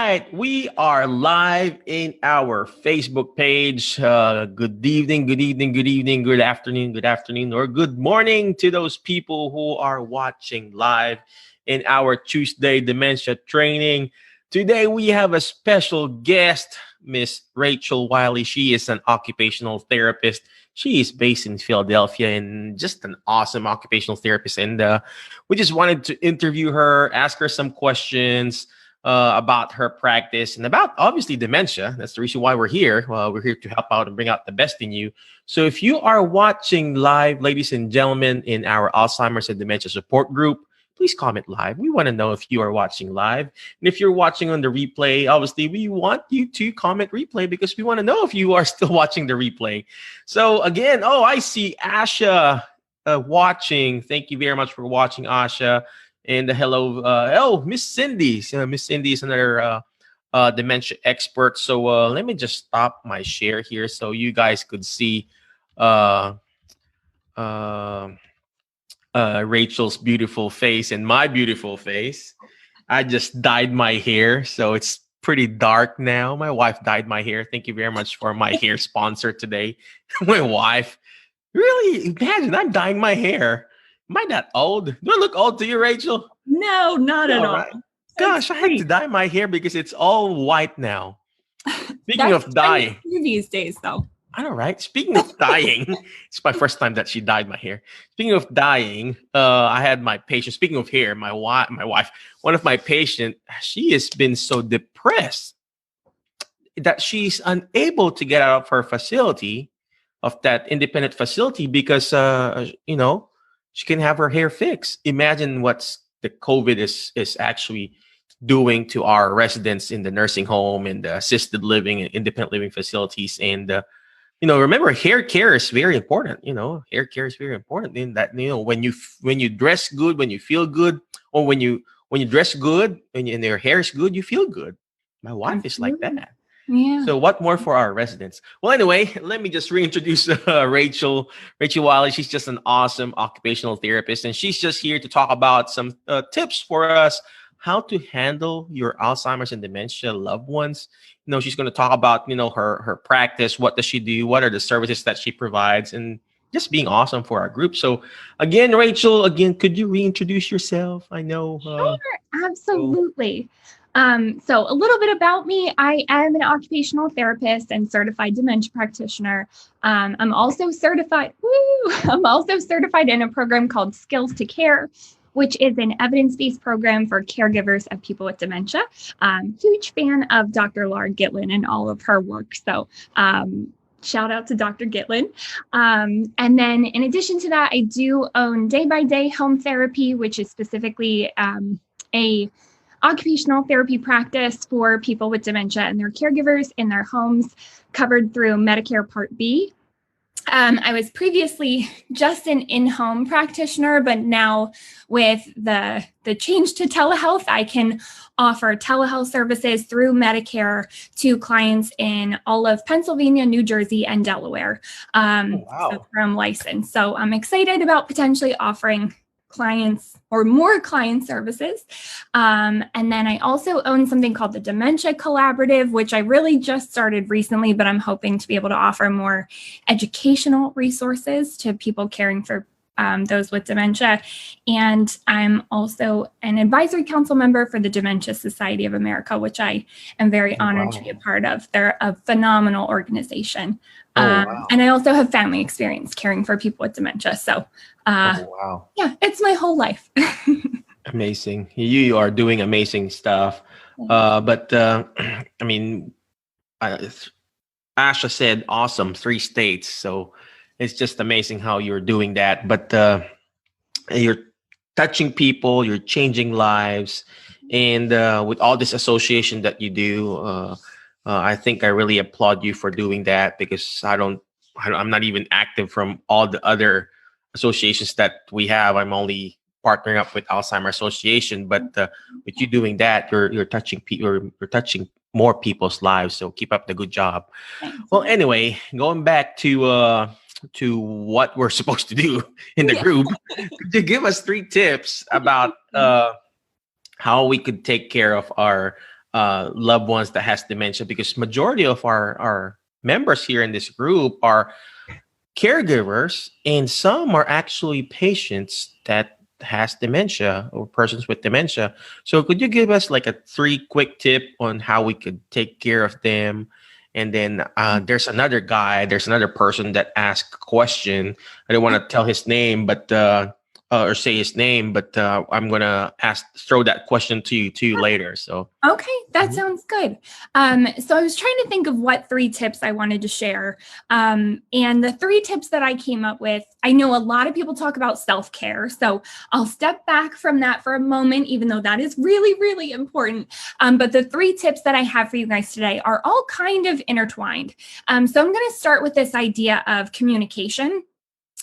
right, we are live in our Facebook page. Good evening, good evening, good evening, good afternoon, or good morning to those people who are watching live in our Tuesday Dementia training. Today we have a special guest, Miss Rachel Wiley. She is an occupational therapist. She is based in Philadelphia and just an awesome occupational therapist. And we just wanted to interview her, ask her some questions about her practice and about obviously dementia. That's the reason why we're here. We're here to help out and bring out the best in you. So if you are watching live, ladies and gentlemen, in our Alzheimer's and Dementia support group, please comment live. We want to know if you are watching live. And if you're watching on the replay, obviously we want you to comment replay because we want to know if you are still watching the replay. So again, I see Asha watching. Thank you very much for watching, Asha. And hello, Miss Cindy. Miss Cindy is another dementia expert. So let me just stop my share here so you guys could see Rachel's beautiful face and my beautiful face. I just dyed my hair, so it's pretty dark now. My wife dyed my hair. Thank you very much for my hair sponsor today. My wife. Really? Imagine I'm dyeing my hair. Am I that old? Do I look old to you, Rachel? No, not at all. Right. Gosh, I had to dye my hair because it's all white now. Speaking of dyeing. These days, though. I know, right? Speaking of dyeing, it's my first time that she dyed my hair. Speaking of dyeing, I had my patient. Speaking of hair, my wife, one of my patients, she has been so depressed that she's unable to get out of her facility, of that independent facility, because she can have her hair fixed. Imagine what's the COVID is actually doing to our residents in the nursing home and the assisted living and independent living facilities. And remember, hair care is very important. Hair care is very important in that, when you dress good, when you feel good, or when you dress good and your hair is good, you feel good. My wife is like that. Yeah. So what more for our residents? Well, anyway, let me just reintroduce Rachel Wiley. She's just an awesome occupational therapist, and she's just here to talk about some tips for us how to handle your Alzheimer's and dementia loved ones. She's going to talk about, her practice. What does she do? What are the services that she provides? And just being awesome for our group. So again, Rachel, could you reintroduce yourself? I know. Sure, absolutely. So a little bit about me. I am an occupational therapist and certified dementia practitioner. I'm also certified in a program called Skills to Care, which is an evidence-based program for caregivers of people with dementia. Huge fan of Dr. Laura Gitlin and all of her work. So shout out to Dr. Gitlin. And then in addition to that, I do own Day by Day Home Therapy, which is specifically a occupational therapy practice for people with dementia and their caregivers in their homes, covered through Medicare Part B. I was previously just an in-home practitioner, but now with the change to telehealth, I can offer telehealth services through Medicare to clients in all of Pennsylvania, New Jersey, and Delaware. So from license. So I'm excited about potentially offering clients or more client services. And then I also own something called the Dementia Collaborative, which I really just started recently, but I'm hoping to be able to offer more educational resources to people caring for those with dementia. And I'm also an advisory council member for the Dementia Society of America, which I am very honored to be a part of. They're a phenomenal organization. And I also have family experience caring for people with dementia. So yeah, it's my whole life. Amazing. You are doing amazing stuff. But Asha said awesome, 3 states. So it's just amazing how you're doing that. But you're touching people, you're changing lives. And with all this association that you do, I think I really applaud you for doing that, because I'm not even active from all the other associations that we have. I'm only partnering up with Alzheimer's Association, but with you doing that, you're touching people, you're touching more people's lives. So keep up the good job. Well, anyway, going back to what we're supposed to do in the group, could you give us 3 tips about how we could take care of our loved ones that has dementia, because majority of our members here in this group are caregivers, and some are actually patients that has dementia or persons with dementia. So could you give us like a 3 quick tip on how we could take care of them? And then there's another person that asked a question. I don't want to tell his name, but or say his name, but I'm gonna throw that question to you later. So Okay, that sounds good. So I was trying to think of what 3 tips I wanted to share. And the 3 tips that I came up with, I know a lot of people talk about self-care. So I'll step back from that for a moment, even though that is really, really important. But the 3 tips that I have for you guys today are all kind of intertwined. So I'm going to start with this idea of communication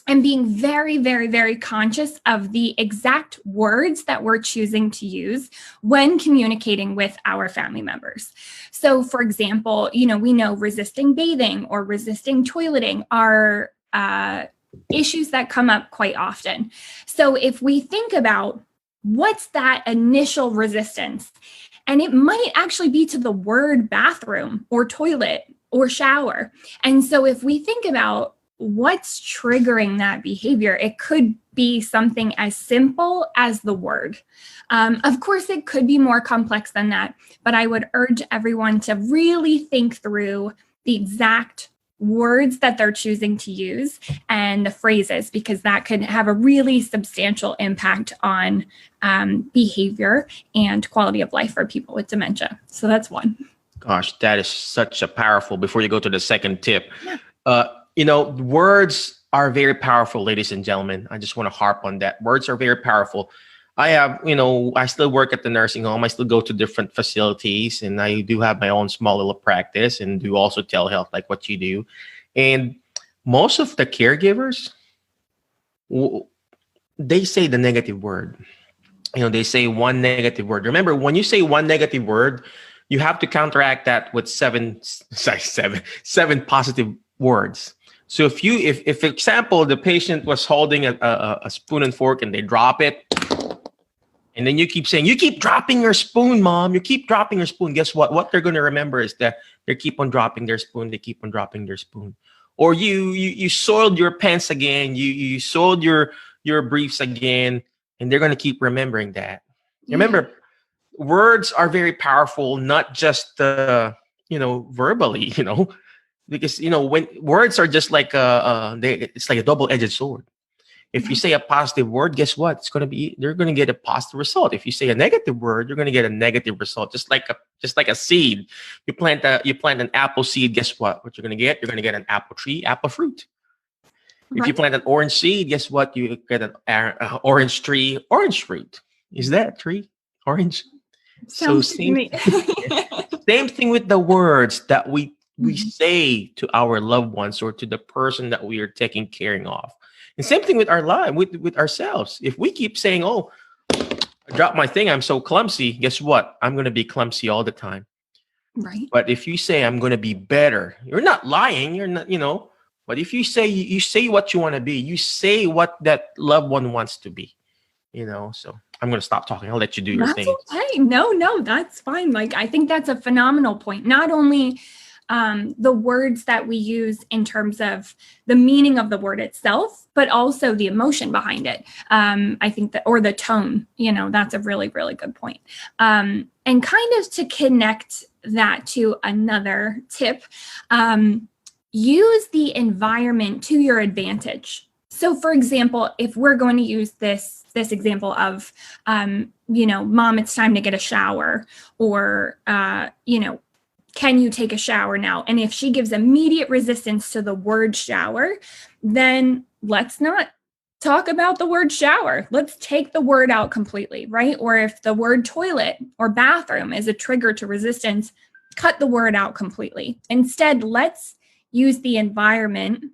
and being very, very, very conscious of the exact words that we're choosing to use when communicating with our family members. So, for example, we know resisting bathing or resisting toileting are issues that come up quite often. So if we think about what's that initial resistance, and it might actually be to the word bathroom or toilet or shower. And so if we think about what's triggering that behavior, it could be something as simple as the word. Of course, it could be more complex than that, but I would urge everyone to really think through the exact words that they're choosing to use and the phrases, because that could have a really substantial impact on behavior and quality of life for people with dementia. So that's one. Gosh, that is such a powerful, before you go to the second tip, words are very powerful, ladies and gentlemen. I just want to harp on that. Words are very powerful. I have, I still work at the nursing home. I still go to different facilities, and I do have my own small little practice and do also telehealth like what you do. And most of the caregivers, they say the negative word. They say one negative word. Remember, when you say one negative word, you have to counteract that with seven positive words. So if for example, the patient was holding a spoon and fork and they drop it, and then you keep saying, you keep dropping your spoon, mom, you keep dropping your spoon. Guess what? What they're going to remember is that they keep on dropping their spoon. They keep on dropping their spoon. Or you soiled your pants again. You soiled your briefs again, and they're going to keep remembering that. Yeah. Remember, words are very powerful, not just verbally, because when words are just like it's like a double-edged sword. If you say a positive word, guess what? They're going to get a positive result. If you say a negative word, you're going to get a negative result. Just like a seed. You plant an apple seed, guess what? What you're going to get? You're going to get an apple tree, apple fruit. Right. If you plant an orange seed, guess what? You get an orange tree, orange fruit. Is that a tree? Orange? Sounds so same thing with the words that we say to our loved ones or to the person that we are taking care of. And same thing with our life, with ourselves. If we keep saying, oh, I dropped my thing, I'm so clumsy, guess what? I'm going to be clumsy all the time. Right. But if you say, I'm going to be better, you're not lying. You're not, but if you say what you want to be, you say what that loved one wants to be, so I'm going to stop talking. I'll let you do your thing. Okay. No, that's fine. Like, I think that's a phenomenal point. Not only the words that we use in terms of the meaning of the word itself, but also the emotion behind it. I think that, or the tone, that's a really, really good point. And kind of to connect that to another tip, use the environment to your advantage. So for example, if we're going to use this example of, mom, it's time to get a shower, or, can you take a shower now? And if she gives immediate resistance to the word shower, then let's not talk about the word shower. Let's take the word out completely, right? Or if the word toilet or bathroom is a trigger to resistance, cut the word out completely. Instead, let's use the environment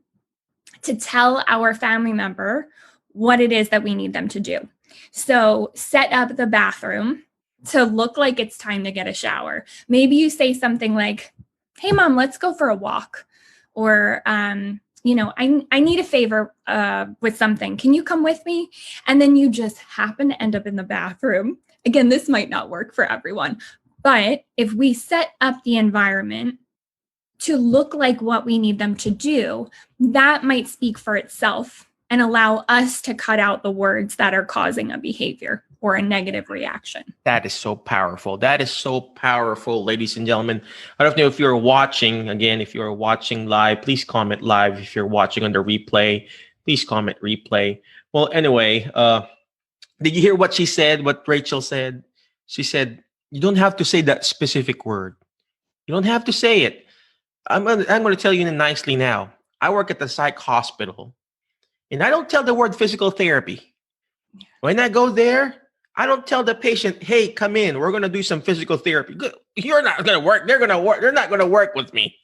to tell our family member what it is that we need them to do. So set up the bathroom to look like it's time to get a shower. Maybe you say something like, hey, mom, let's go for a walk. Or, I need a favor with something. Can you come with me? And then you just happen to end up in the bathroom. Again, this might not work for everyone, But if we set up the environment to look like what we need them to do, that might speak for itself and allow us to cut out the words that are causing a behavior or a negative reaction. That is so powerful. That is so powerful, ladies and gentlemen. I don't know if you're watching, again, if you're watching live, please comment live. If you're watching on the replay, please comment replay. Well, anyway, did you hear what she said, what Rachel said? She said, you don't have to say that specific word. You don't have to say it. I'm going to tell you nicely now. I work at the psych hospital, and I don't tell the word physical therapy. When I go there, I don't tell the patient, hey, come in. We're going to do some physical therapy. You're not going to work. They're going to work. They're not going to work with me.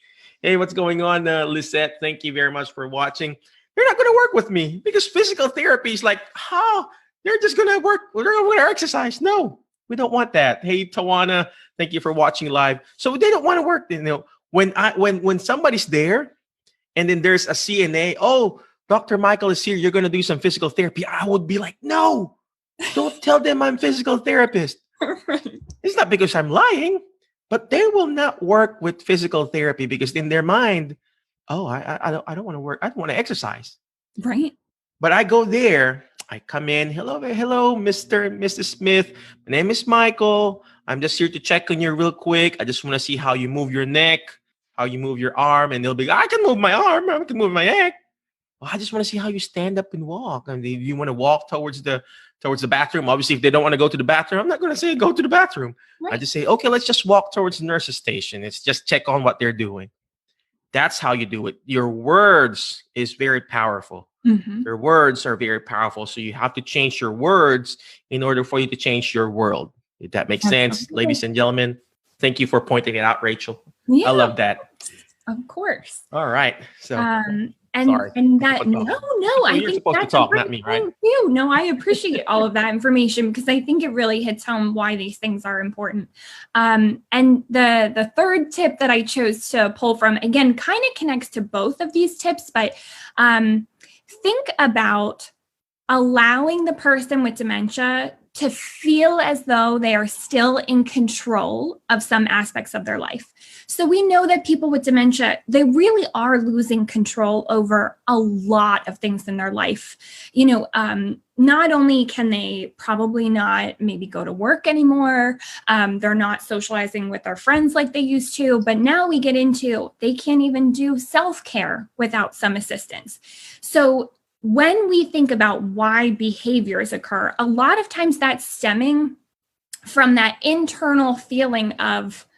Hey, what's going on, Lisette? Thank you very much for watching. They're not going to work with me because physical therapy is like, they're just going to work. They're going to exercise. No, we don't want that. Hey, Tawana, thank you for watching live. So they don't want to work. You know, when somebody's there and then there's a CNA, oh, Dr. Michael is here. You're going to do some physical therapy. I would be like, no, don't tell them I'm physical therapist. Right. It's not because I'm lying, but they will not work with physical therapy because in their mind, oh, I don't want to work. I don't want to exercise. Right. But I go there. I come in. Hello, Mr. and Mrs. Smith. My name is Michael. I'm just here to check on you real quick. I just want to see how you move your neck, how you move your arm. And they'll be, I can move my arm. I can move my neck. Well, I just want to see how you stand up and walk. And if you want to walk towards the bathroom, obviously, if they don't want to go to the bathroom, I'm not going to say go to the bathroom. Right. I just say, okay, let's just walk towards the nurse's station. It's just check on what they're doing. That's how you do it. Your words is very powerful. Mm-hmm. Your words are very powerful. So you have to change your words in order for you to change your world. If that makes sense, ladies and gentlemen. Thank you for pointing it out, Rachel. Yeah, I love that. Of course. All right. So sorry. And that no, I you're think supposed that's to talk, not me, right? Too. No, I appreciate all of that information because I think it really hits home why these things are important. And the third tip that I chose to pull from, again, kind of connects to both of these tips, but think about allowing the person with dementia to feel as though they are still in control of some aspects of their life. So we know that people with dementia, they really are losing control over a lot of things in their life. You know, not only can they probably not maybe go to work anymore, they're not socializing with their friends like they used to, but now we get into, they can't even do self-care without some assistance. So when we think about why behaviors occur, a lot of times that's stemming from that internal feeling of,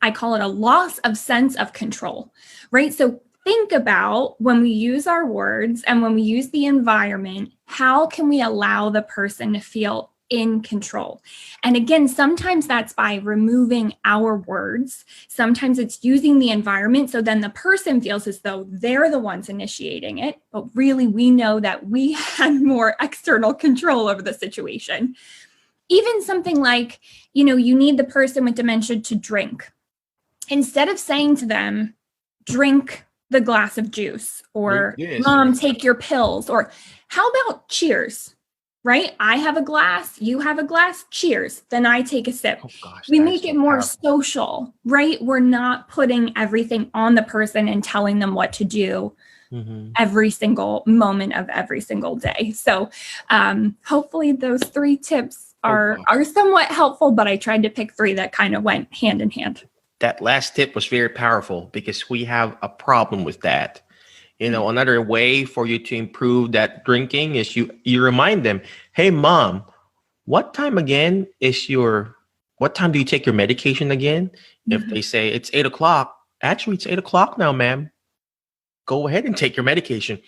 I call it a loss of sense of control, right? So think about when we use our words and when we use the environment, how can we allow the person to feel in control? And again, sometimes that's by removing our words. Sometimes it's using the environment. So then the person feels as though they're the ones initiating it. But really, we know that we had more external control over the situation. Even something like, you know, you need the person with dementia to drink. Instead of saying to them, drink the glass of juice, or mom, take your pills, or how about cheers? Right? I have a glass, you have a glass, cheers. Then I take a sip. Oh gosh, we make it more social, right? We're not putting everything on the person and telling them what to do every single moment of every single day. So hopefully those 3 tips are somewhat helpful, but I tried to pick 3 that kind of went hand in hand. That last tip was very powerful because we have a problem with that. You know, another way for you to improve that drinking is you remind them, hey, mom, what time do you take your medication again? If they say it's 8 o'clock, actually it's 8 o'clock now, ma'am. Go ahead and take your medication.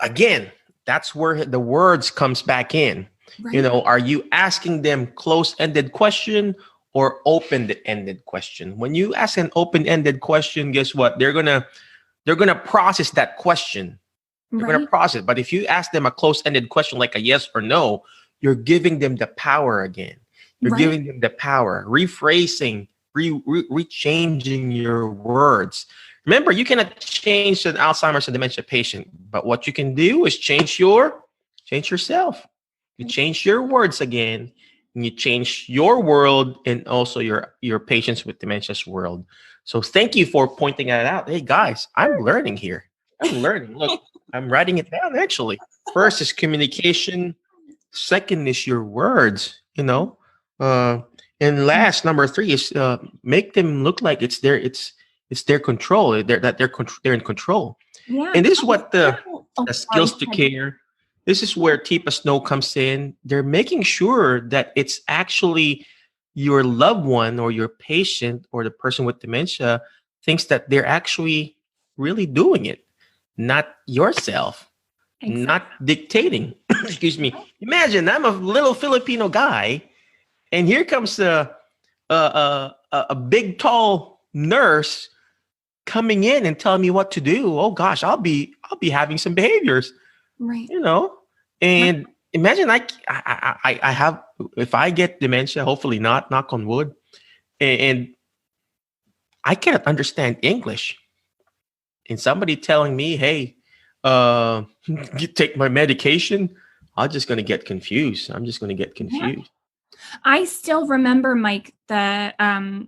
Again, that's where the words comes back in. Right. You know, are you asking them close-ended question or open-ended question? When you ask an open-ended question, guess what? They're gonna process that question. They're gonna process. But if you ask them a close-ended question like a yes or no, you're giving them the power again. You're giving them the power, rephrasing, rechanging your words. Remember, you cannot change an Alzheimer's and dementia patient, but what you can do is change yourself. You change your words again, and you change your world and also your patients with dementia's world. So thank you for pointing that out. Hey guys, I'm learning here. I'm learning. Look, I'm writing it down actually. First is communication. Second is your words, uh, and last, number three is make them look like it's their control. They're in control. Yeah. And this is what Oh, the sorry. skills to care. This is where Tipa Snow comes in. They're making sure that it's actually your loved one or your patient or the person with dementia thinks that they're actually really doing it, not yourself, Exactly. not dictating. Excuse me. Imagine I'm a little Filipino guy, and here comes a big tall nurse coming in and telling me what to do. Oh gosh, I'll be having some behaviors, Right. And imagine I have, if I get dementia, hopefully not, knock on wood, and I cannot understand English, and somebody telling me, hey, you take my medication, I'm just going to get confused. Yeah. I still remember, Mike, I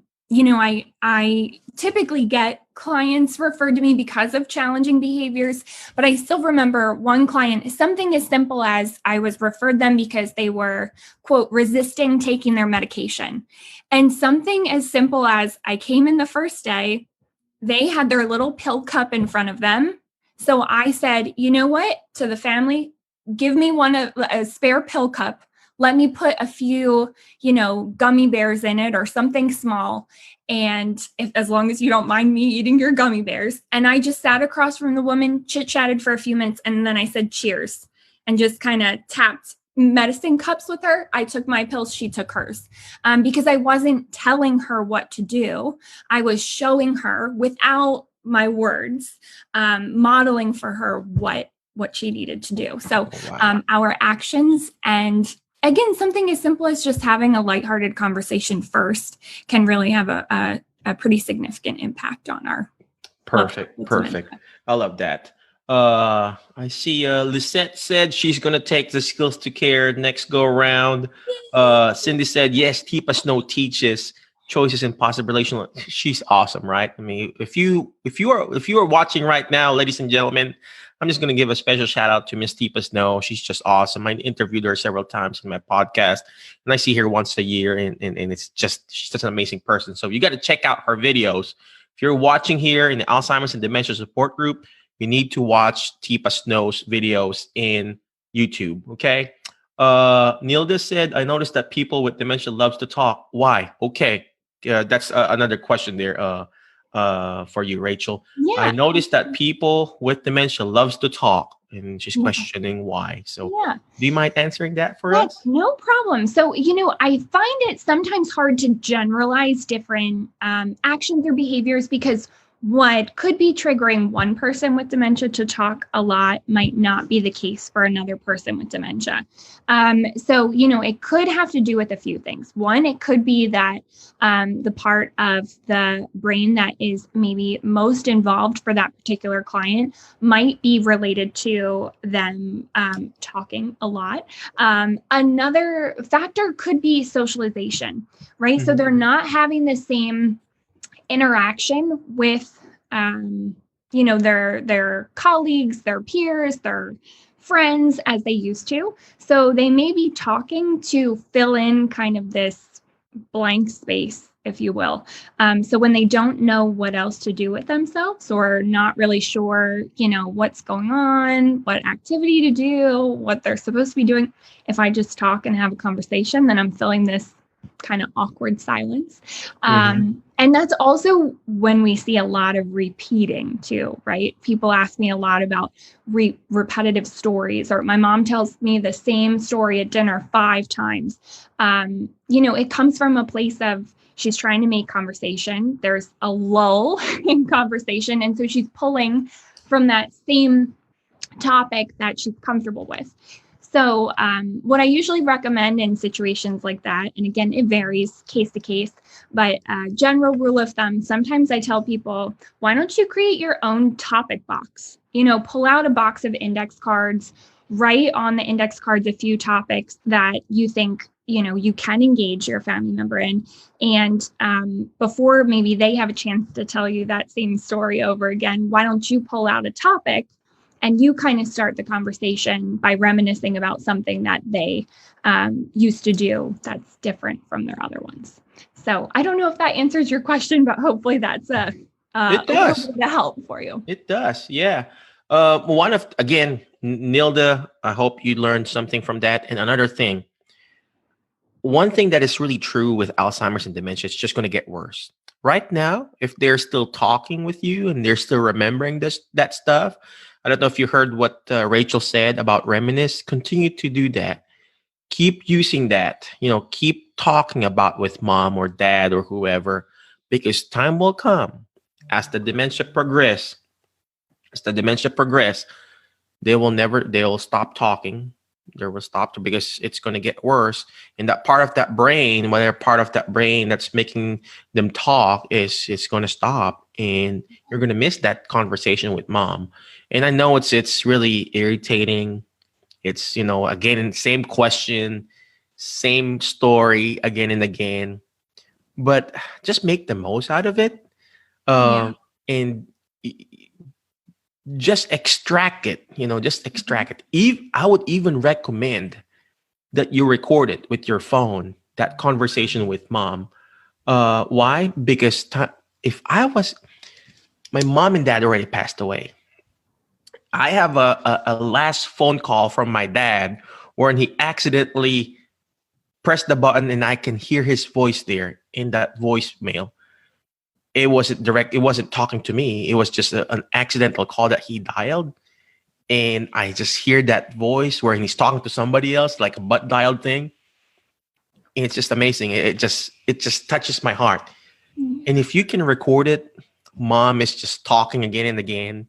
typically get clients referred to me because of challenging behaviors, but I still remember one client, something as simple as I was referred them because they were, quote, resisting taking their medication. And something as simple as I came in the first day, they had their little pill cup in front of them. So I said, you know what, to the family, give me a spare pill cup. Let me put a few, gummy bears in it or something small. And as long as you don't mind me eating your gummy bears. And I just sat across from the woman, chit-chatted for a few minutes. And then I said, cheers, and just kind of tapped medicine cups with her. I took my pills, she took hers, because I wasn't telling her what to do. I was showing her without my words, modeling for her what she needed to do. So our actions, and again, something as simple as just having a lighthearted conversation first can really have a pretty significant impact on our perfect. I love that. I see Lisette said she's gonna take the skills to care next go around. Cindy said yes, Tipa Snow teaches choices and possible relational. She's awesome, right? I mean, if you are watching right now, ladies and gentlemen, I'm just gonna give a special shout out to Miss Tipa Snow. She's just awesome. I interviewed her several times in my podcast, and I see her once a year, and it's just, she's just an amazing person. So you got to check out her videos. If you're watching here in the Alzheimer's and Dementia Support Group, you need to watch Tipa Snow's videos in YouTube, okay? Nilda said, I noticed that people with dementia loves to talk. Why? Okay, that's another question there for you, Rachel. Yeah. I noticed that people with dementia loves to talk, and she's questioning why. So do you mind answering that for us? No problem. So, I find it sometimes hard to generalize different actions or behaviors, because what could be triggering one person with dementia to talk a lot might not be the case for another person with dementia. So, it could have to do with a few things. One, it could be that the part of the brain that is maybe most involved for that particular client might be related to them talking a lot. Another factor could be socialization, right? Mm-hmm. So they're not having the same interaction with their colleagues, their peers, their friends as they used to. So they may be talking to fill in kind of this blank space, if you will. So when they don't know what else to do with themselves, or not really sure, what's going on, what activity to do, what they're supposed to be doing, if I just talk and have a conversation, then I'm filling this kind of awkward silence. And that's also when we see a lot of repeating too, right? People ask me a lot about repetitive stories, or my mom tells me the same story at dinner 5 times. It comes from a place of she's trying to make conversation. There's a lull in conversation. And so she's pulling from that same topic that she's comfortable with. So what I usually recommend in situations like that, and again, it varies case to case, but general rule of thumb, sometimes I tell people, why don't you create your own topic box? Pull out a box of index cards, write on the index cards a few topics that you think you can engage your family member in. And before maybe they have a chance to tell you that same story over again, why don't you pull out a topic and you kind of start the conversation by reminiscing about something that they used to do that's different from their other ones. So I don't know if that answers your question, but hopefully that's It a does. little bit of help for you. It does. Yeah. Again, Nilda, I hope you learned something from that. And another thing, one thing that is really true with Alzheimer's and dementia, it's just going to get worse. Right now, if they're still talking with you and they're still remembering that stuff, I don't know if you heard what Rachel said about reminisce. Continue to do that. Keep using that. Keep talking about with mom or dad or whoever, because time will come as the dementia progress. As the dementia progress, they'll stop talking. They will stop because it's going to get worse. And that part of that brain, whatever part of that brain that's making them talk is going to stop, and you're going to miss that conversation with mom. And I know it's really irritating. It's, again, same question, same story again and again, but just make the most out of it. And just extract it, just extract it. I would even recommend that you record it with your phone, that conversation with mom. Why? Because my mom and dad already passed away. I have a last phone call from my dad where he accidentally pressed the button and I can hear his voice there in that voicemail. It wasn't direct. It wasn't talking to me. It was just an accidental call that he dialed. And I just hear that voice where he's talking to somebody else, like a butt dialed thing. And it's just amazing. It just touches my heart. Mm-hmm. And if you can record it, mom is just talking again and again.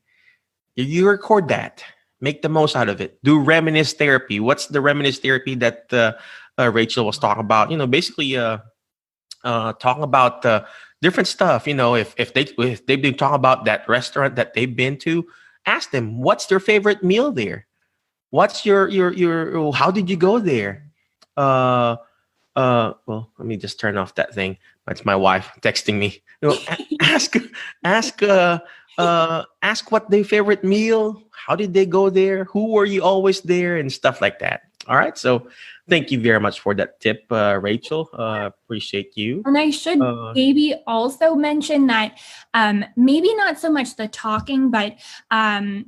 You record that. Make the most out of it. Do reminisce therapy. What's the reminisce therapy that Rachel was talking about? Basically talking about different stuff. If they've been talking about that restaurant that they've been to, ask them what's their favorite meal there. What's your how did you go there? Well, let me just turn off that thing. That's my wife texting me. Ask what their favorite meal. How did they go there? Who were you always there? And stuff like that. All right. So thank you very much for that tip, Rachel. Appreciate you. And I should maybe also mention that maybe not so much the talking, but I'm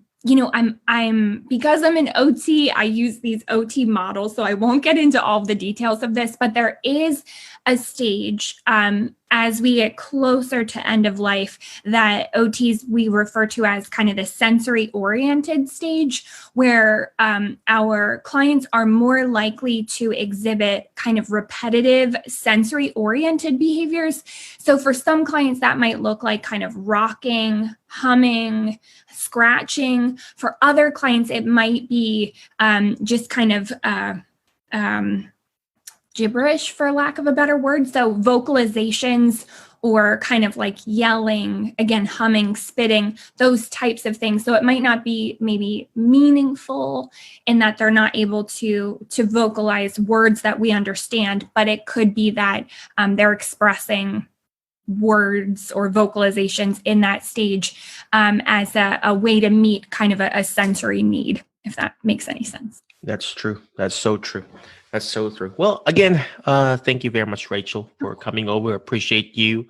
because I'm an OT, I use these OT models, so I won't get into all the details of this, but there is a stage as we get closer to end of life that OTs we refer to as kind of the sensory oriented stage, where our clients are more likely to exhibit kind of repetitive sensory oriented behaviors. So for some clients that might look like kind of rocking, humming, scratching. For other clients, it might be just kind of gibberish, for lack of a better word. So vocalizations or kind of like yelling, again, humming, spitting, those types of things. So it might not be maybe meaningful in that they're not able to vocalize words that we understand, but it could be that they're expressing words or vocalizations in that stage as a way to meet kind of a sensory need, if that makes any sense. That's true. That's so true. That's so true. Well, again, thank you very much, Rachel, for coming over. Appreciate you.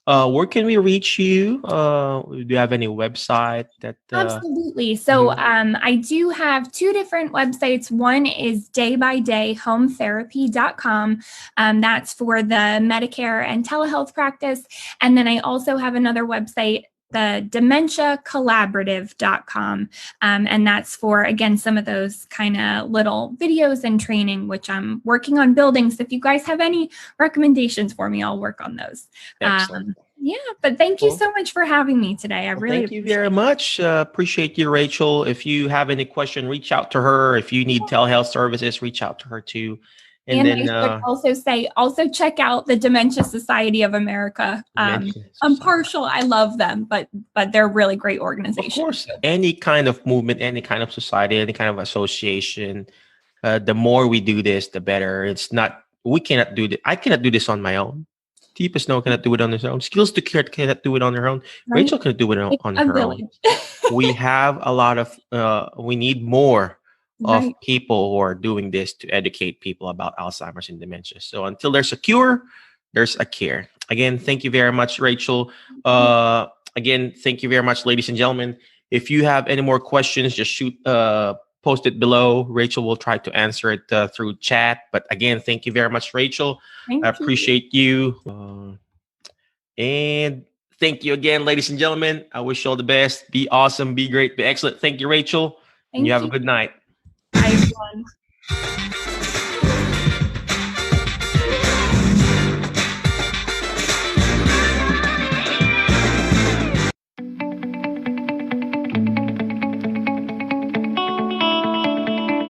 Where can we reach you? Do you have any website that? Absolutely. So I do have two different websites. One is daybydayhometherapy.com. That's for the Medicare and telehealth practice. And then I also have another website, the Dementia Collaborative.com. And that's for, again, some of those kind of little videos and training, which I'm working on building. So if you guys have any recommendations for me, I'll work on those. Excellent. Yeah, but thank you so much for having me today. Thank you very much. Appreciate you, Rachel. If you have any question, reach out to her. If you need telehealth services, reach out to her too. And then I should also check out the Dementia Society of America. I'm partial. I love them, but they're a really great organization. Of course, any kind of movement, any kind of society, any kind of association, the more we do this, the better. It's not we cannot do this. I cannot do this on my own. Deep as Snow cannot do it on his own. Skills to Care cannot do it on her own. Right? Rachel cannot do it It's on a her own. village. We have a lot of, we need more of Right. people who are doing this to educate people about Alzheimer's and dementia. So until there's a cure, there's a care. Again, thank you very much, Rachel. Again, thank you very much, ladies and gentlemen. If you have any more questions, just shoot, post it below. Rachel will try to answer it through chat. But again, thank you very much, Rachel. Thank I you. appreciate you. And thank you again, ladies and gentlemen. I wish you all the best. Be awesome, be great, be excellent. Thank you, Rachel. And Thank you have a you. good night. Bye, everyone.